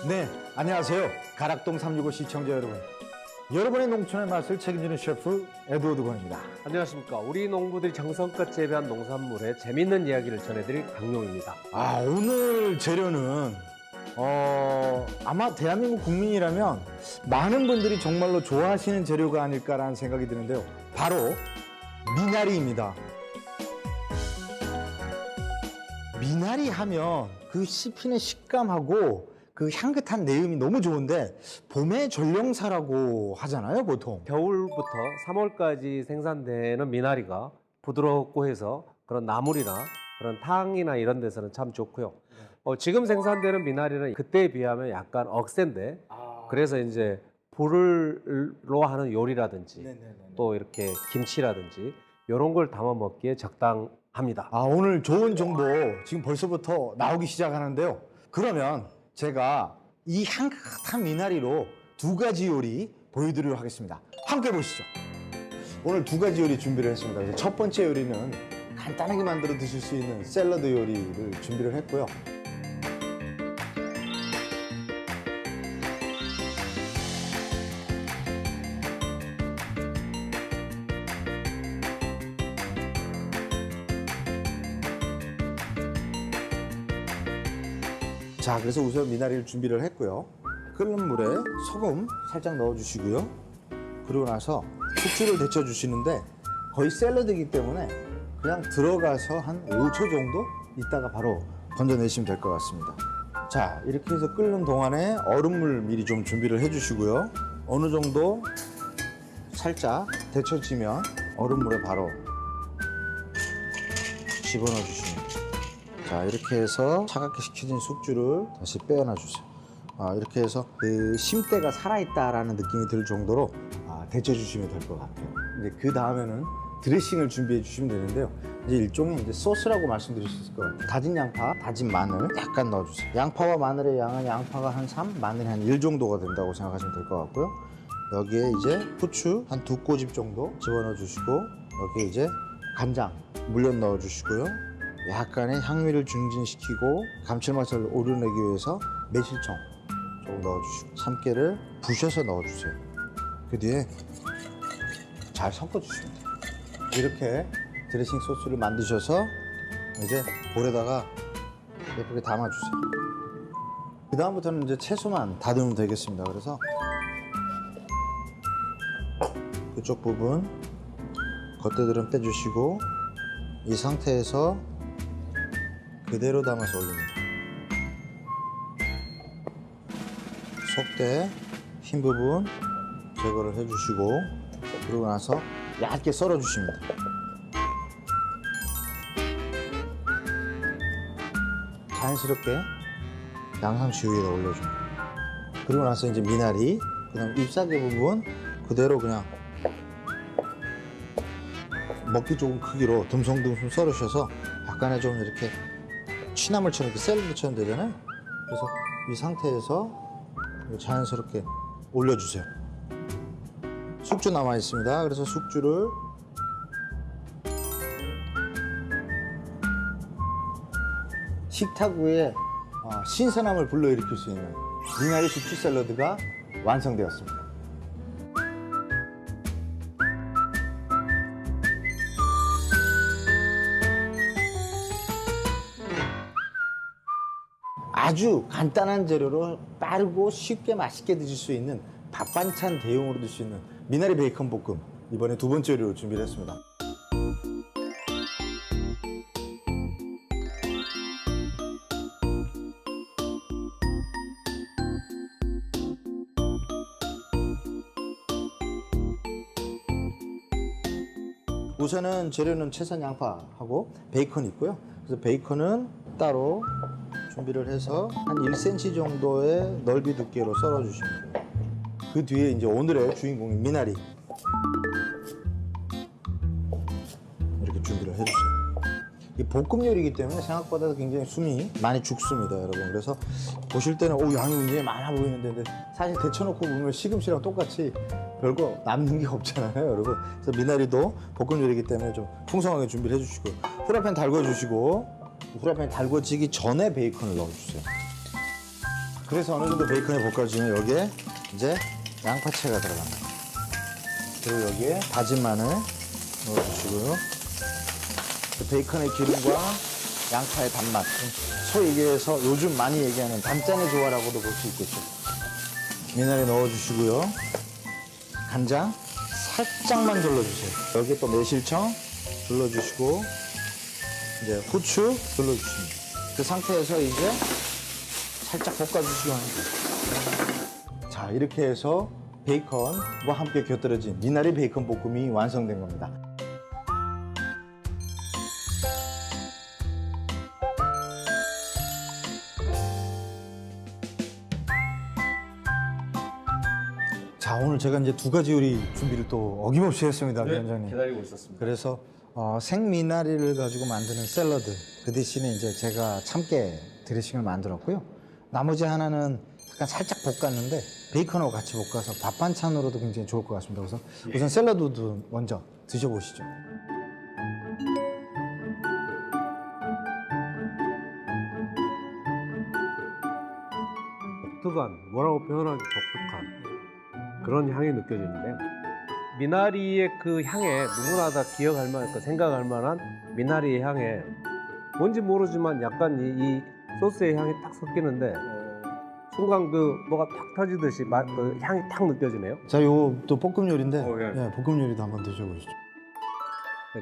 네, 안녕하세요. 가락동 365 시청자 여러분. 여러분의 농촌의 맛을 책임지는 셰프 에드워드 권입니다. 안녕하십니까. 우리 농부들이 정성껏 재배한 농산물의 재밌는 이야기를 전해드릴 강용입니다. 오늘 재료는 아마 대한민국 국민이라면 많은 분들이 정말로 좋아하시는 재료가 아닐까라는 생각이 드는데요. 바로 미나리입니다. 미나리 하면 그 씹히는 식감하고 그 향긋한 내음이 너무 좋은데 봄의 전령사라고 하잖아요, 보통. 겨울부터 3월까지 생산되는 미나리가 부드럽고 해서 그런 나물이나 그런 탕이나 이런 데서는 참 좋고요. 지금 생산되는 미나리는 그때에 비하면 약간 억센데 그래서 이제 불로 하는 요리라든지 또 이렇게 김치라든지 이런 걸 담아 먹기에 적당합니다. 오늘 좋은 정보 지금 벌써부터 나오기 시작하는데요. 그러면 제가 이 향긋한 미나리로 두 가지 요리 보여드리도록 하겠습니다. 함께 보시죠. 오늘 두 가지 요리 준비를 했습니다. 그래서 첫 번째 요리는 간단하게 만들어 드실 수 있는 샐러드 요리를 준비를 했고요. 자, 그래서 우선 미나리를 준비를 했고요. 끓는 물에 소금 살짝 넣어주시고요. 그리고 나서 숙주를 데쳐주시는데 거의 샐러드이기 때문에 그냥 들어가서 한 5초 정도 있다가 바로 건져내시면 될 것 같습니다. 자, 이렇게 해서 끓는 동안에 얼음물 미리 좀 준비를 해주시고요. 어느 정도 살짝 데쳐지면 얼음물에 바로 집어넣어 주시면 돼요. 자, 이렇게 해서 차갑게 식혀진 숙주를 다시 빼어놔 주세요. 이렇게 해서 그 심대가 살아있다라는 느낌이 들 정도로 데쳐주시면 될 것 같아요. 이제 그 다음에는 드레싱을 준비해 주시면 되는데요. 이제 일종의 이제 소스라고 말씀드릴 수 있을 것 같아요. 다진 양파, 다진 마늘 약간 넣어주세요. 양파와 마늘의 양은 양파가 한 3, 마늘이 한 1 정도가 된다고 생각하시면 될 것 같고요. 여기에 이제 후추 한 2꼬집 정도 집어넣어 주시고 여기에 이제 간장 물엿 넣어 주시고요. 약간의 향미를 증진시키고 감칠맛을 오려내기 위해서 매실청 조금 넣어주시고 참깨를 부셔서 넣어주세요. 그 뒤에 잘 섞어주시면 돼요. 이렇게 드레싱 소스를 만드셔서 이제 볼에다가 예쁘게 담아주세요. 그 다음부터는 이제 채소만 다듬으면 되겠습니다. 그래서 그쪽 부분 겉대들은 빼주시고 이 상태에서 그대로 담아서 올립니다. 속대 흰 부분 제거를 해주시고 그러고 나서 얇게 썰어주십니다. 자연스럽게 양상추 위에다 올려줍니다. 그리고 나서 이제 미나리, 그다음 잎사귀 부분 그대로 그냥 먹기 좋은 크기로 듬성듬성 썰으셔서 약간의 좀 이렇게 취나물처럼 이렇게 샐러드처럼 되잖아요. 그래서 이 상태에서 자연스럽게 올려주세요. 숙주 남아 있습니다. 그래서 숙주를 식탁 위에 신선함을 불러일으킬 수 있는 미나리 숙주 샐러드가 완성되었습니다. 아주 간단한 재료로 빠르고 쉽게 맛있게 드실 수 있는 밥 반찬 대용으로 드실 수 있는 미나리 베이컨 볶음, 이번에 두 번째 요리로 준비를 했습니다. 우선은 재료는 채썬 양파하고 베이컨이 있고요. 그래서 베이컨은 따로 준비를 해서 한 1cm 정도의 넓이 두께로 썰어 주시면 돼요. 그 뒤에 이제 오늘의 주인공인 미나리 이렇게 준비를 해주세요. 이 볶음 요리이기 때문에 생각보다 굉장히 숨이 많이 죽습니다, 여러분. 그래서 보실 때는 양이 굉장히 많아 보이는데 근데 사실 데쳐놓고 보면 시금치랑 똑같이 별거 남는 게 없잖아요, 여러분. 그래서 미나리도 볶음 요리이기 때문에 좀 풍성하게 준비를 해주시고 후라이팬 달궈주시고 후라이팬이 달궈지기 전에 베이컨을 넣어주세요. 그래서 어느 정도 베이컨에 볶아주면 여기에 이제 양파채가 들어갑니다. 그리고 여기에 다진 마늘 넣어주시고요. 그 베이컨의 기름과 양파의 단맛, 소위 얘기해서 요즘 많이 얘기하는 단짠의 조화라고도 볼 수 있겠죠. 미나리 넣어주시고요. 간장 살짝만 둘러주세요. 여기에 또 매실청 둘러주시고 이제 후추 둘러주십니다. 그 상태에서 이제 살짝 볶아주시고 하는 거예요. 자, 이렇게 해서 베이컨과 함께 곁들여진 미나리 베이컨 볶음이 완성된 겁니다. 자, 오늘 제가 이제 두 가지 요리 준비를 또 어김없이 했습니다, 위원장님. 기다리고 있었습니다. 그래서 생미나리를 가지고 만드는 샐러드, 그 대신에 이제 제가 참깨 드레싱을 만들었고요. 나머지 하나는 약간 살짝 볶았는데 베이컨하고 같이 볶아서 밥 반찬으로도 굉장히 좋을 것 같습니다. 그래서 우선 샐러드도 먼저 드셔보시죠. 독특한, 뭐라고 표현하기 독특한 그런 향이 느껴지는데요. 미나리의 그 향에 누구나 다 기억할 만한, 생각할 만한 미나리의 향에 뭔지 모르지만 약간 이 소스의 향이 딱 섞이는데 순간 그 뭐가 탁 터지듯이 그 향이 탁 느껴지네요. 자, 요 또 볶음 요리인데 예. 볶음 요리도 한번 드셔보시죠.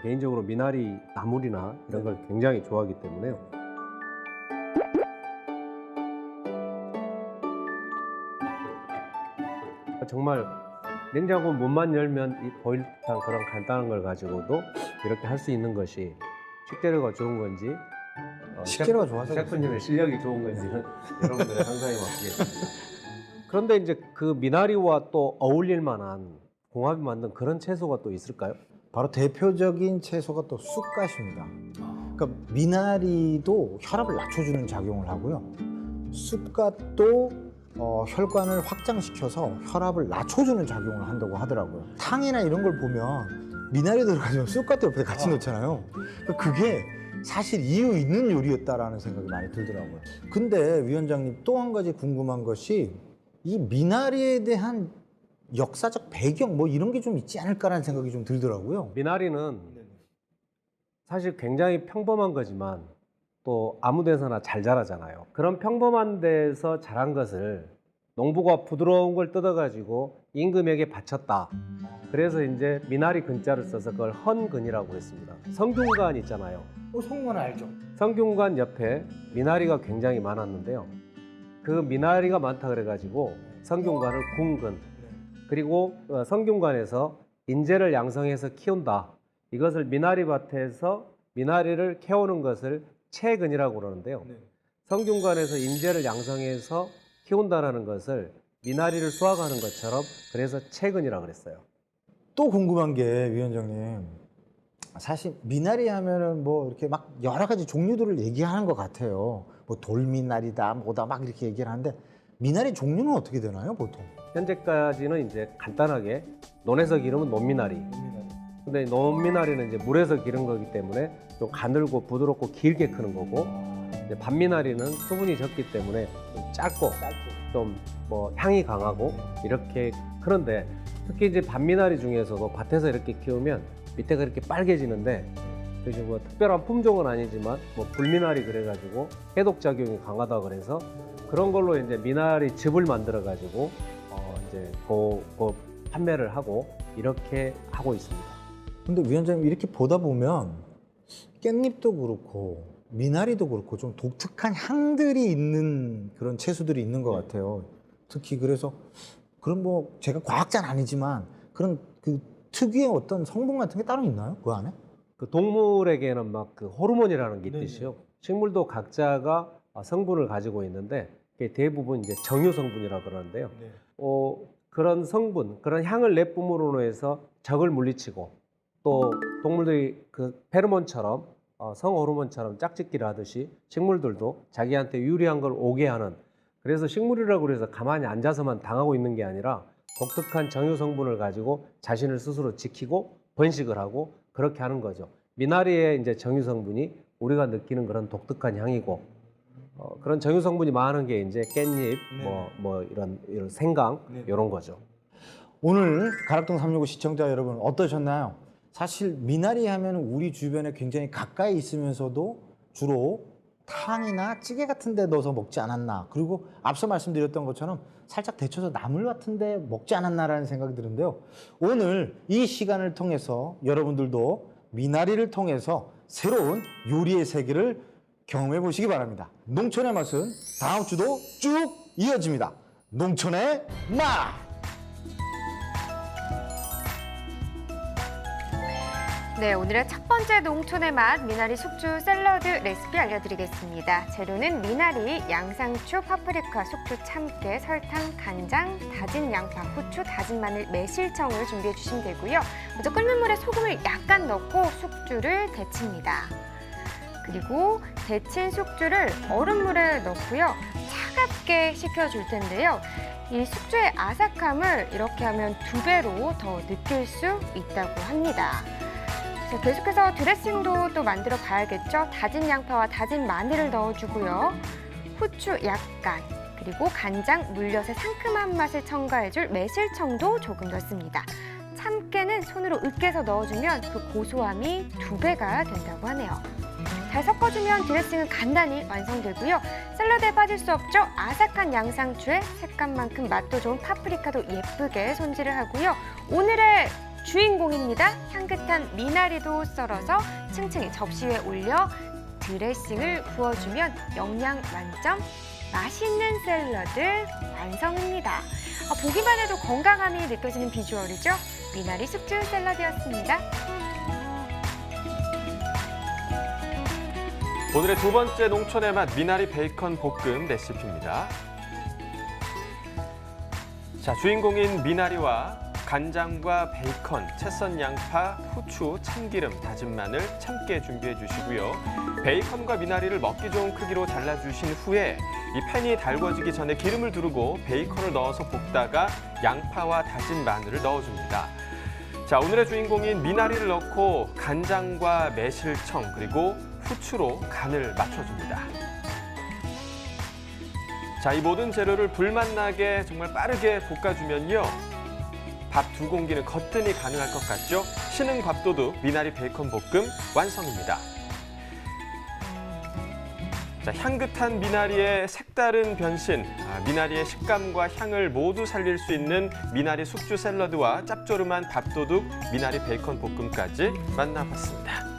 개인적으로 미나리 나물이나 이런 걸 굉장히 좋아하기 때문에요. 정말 냉장고 문만 열면 이 보일 듯한 그런 간단한 걸 가지고도 이렇게 할 수 있는 것이 식재료가 좋은 건지 식재료가 좋아서 셰프님의 실력이 좋은 건지는 여러분들의 상상에 맡기겠습니다. 그런데 이제 그 미나리와 또 어울릴 만한 궁합이 맞는 그런 채소가 또 있을까요? 바로 대표적인 채소가 또 쑥갓입니다. 그러니까 미나리도 혈압을 낮춰주는 작용을 하고요. 쑥갓도 혈관을 확장시켜서 혈압을 낮춰주는 작용을 한다고 하더라고요. 탕이나 이런 걸 보면 미나리 들어가지면 쑥갓도 옆에 같이 넣잖아요. 그러니까 그게 사실 이유 있는 요리였다라는 생각이 많이 들더라고요. 근데 위원장님, 또 한 가지 궁금한 것이 이 미나리에 대한 역사적 배경 뭐 이런 게 좀 있지 않을까라는 생각이 좀 들더라고요. 미나리는 사실 굉장히 평범한 거지만 또 아무 데서나 잘 자라잖아요. 그런 평범한 데서 자란 것을 농부가 부드러운 걸 뜯어가지고 임금에게 바쳤다. 그래서 이제 미나리 근자를 써서 그걸 헌근이라고 했습니다. 성균관 있잖아요. 성관 알죠? 성균관 옆에 미나리가 굉장히 많았는데요. 그 미나리가 많다 그래가지고 성균관을 궁근, 그리고 성균관에서 인재를 양성해서 키운다. 이것을 미나리밭에서 미나리를 캐오는 것을 채근이라고 그러는데요. 성균관에서 인재를 양성해서 키운다라는 것을 미나리를 수확하는 것처럼 그래서 채근이라고 그랬어요. 또 궁금한 게 위원장님, 사실 미나리 하면은 뭐 이렇게 막 여러 가지 종류들을 얘기하는 것 같아요. 뭐 돌미나리다 뭐다 막 이렇게 얘기를 하는데 미나리 종류는 어떻게 되나요, 보통? 현재까지는 이제 간단하게 논에서 기르면 논미나리. 근데 논미나리는 이제 물에서 기른 거기 때문에 좀 가늘고 부드럽고 길게 크는 거고, 이제 밤미나리는 수분이 적기 때문에 좀 짧고 좀 뭐 향이 강하고 이렇게 크는데, 특히 이제 밤미나리 중에서도 밭에서 이렇게 키우면 밑에가 이렇게 빨개지는데, 그래서 뭐 특별한 품종은 아니지만 뭐 불미나리 그래가지고 해독 작용이 강하다 그래서 그런 걸로 이제 미나리 즙을 만들어 가지고 이제 그 판매를 하고 이렇게 하고 있습니다. 근데 위원장님, 이렇게 보다 보면 깻잎도 그렇고 미나리도 그렇고 좀 독특한 향들이 있는 그런 채소들이 있는 것 같아요. 특히 그래서 그런 뭐 제가 과학자는 아니지만 그런 그 특유의 어떤 성분 같은 게 따로 있나요? 그 안에? 그 동물에게는 막 그 호르몬이라는 게 있듯이요. 식물도 각자가 성분을 가지고 있는데 그게 대부분 이제 정유 성분이라 그러는데요. 그런 성분, 그런 향을 내뿜으로 해서 적을 물리치고, 또 동물들이 그 페로몬처럼 성호르몬처럼 짝짓기를 하듯이 식물들도 자기한테 유리한 걸 오게 하는, 그래서 식물이라고 해서 가만히 앉아서만 당하고 있는 게 아니라 독특한 정유 성분을 가지고 자신을 스스로 지키고 번식을 하고 그렇게 하는 거죠. 미나리의 이제 정유 성분이 우리가 느끼는 그런 독특한 향이고, 그런 정유 성분이 많은 게 이제 깻잎, 뭐 이런 생강 이런 거죠. 오늘 가락동 365 시청자 여러분 어떠셨나요? 사실 미나리 하면 우리 주변에 굉장히 가까이 있으면서도 주로 탕이나 찌개 같은 데 넣어서 먹지 않았나. 그리고 앞서 말씀드렸던 것처럼 살짝 데쳐서 나물 같은 데 먹지 않았나라는 생각이 드는데요. 오늘 이 시간을 통해서 여러분들도 미나리를 통해서 새로운 요리의 세계를 경험해 보시기 바랍니다. 농촌의 맛은 다음 주도 쭉 이어집니다. 농촌의 맛! 네, 오늘의 첫 번째 농촌의 맛 미나리 숙주 샐러드 레시피 알려드리겠습니다. 재료는 미나리, 양상추, 파프리카, 숙주, 참깨, 설탕, 간장, 다진 양파, 후추, 다진 마늘, 매실청을 준비해 주시면 되고요. 먼저 끓는 물에 소금을 약간 넣고 숙주를 데칩니다. 그리고 데친 숙주를 얼음물에 넣고요. 차갑게 식혀줄 텐데요. 이 숙주의 아삭함을 이렇게 하면 2배로 더 느낄 수 있다고 합니다. 자, 계속해서 드레싱도 또 만들어 봐야겠죠. 다진 양파와 다진 마늘을 넣어주고요. 후추 약간, 그리고 간장, 물엿의 상큼한 맛을 첨가해줄 매실청도 조금 넣습니다. 참깨는 손으로 으깨서 넣어주면 그 고소함이 2배가 된다고 하네요. 잘 섞어주면 드레싱은 간단히 완성되고요. 샐러드에 빠질 수 없죠. 아삭한 양상추에 색감만큼 맛도 좋은 파프리카도 예쁘게 손질을 하고요. 오늘의 주인공입니다. 향긋한 미나리도 썰어서 층층이 접시 위에 올려 드레싱을 부어주면 영양 만점 맛있는 샐러드 완성입니다. 보기만 해도 건강함이 느껴지는 비주얼이죠. 미나리 숙주 샐러드였습니다. 오늘의 두 번째 농촌의 맛 미나리 베이컨 볶음 레시피입니다. 자, 주인공인 미나리와 간장과 베이컨, 채 썬 양파, 후추, 참기름, 다진 마늘, 참깨 준비해 주시고요. 베이컨과 미나리를 먹기 좋은 크기로 잘라주신 후에 이 팬이 달궈지기 전에 기름을 두르고 베이컨을 넣어서 볶다가 양파와 다진 마늘을 넣어줍니다. 자, 오늘의 주인공인 미나리를 넣고 간장과 매실청 그리고 후추로 간을 맞춰줍니다. 자, 이 모든 재료를 불맛 나게 정말 빠르게 볶아주면요. 밥 2공기는 거뜬히 가능할 것 같죠? 신흥 밥도둑 미나리 베이컨 볶음 완성입니다. 자, 향긋한 미나리의 색다른 변신, 미나리의 식감과 향을 모두 살릴 수 있는 미나리 숙주 샐러드와 짭조름한 밥도둑 미나리 베이컨 볶음까지 만나봤습니다.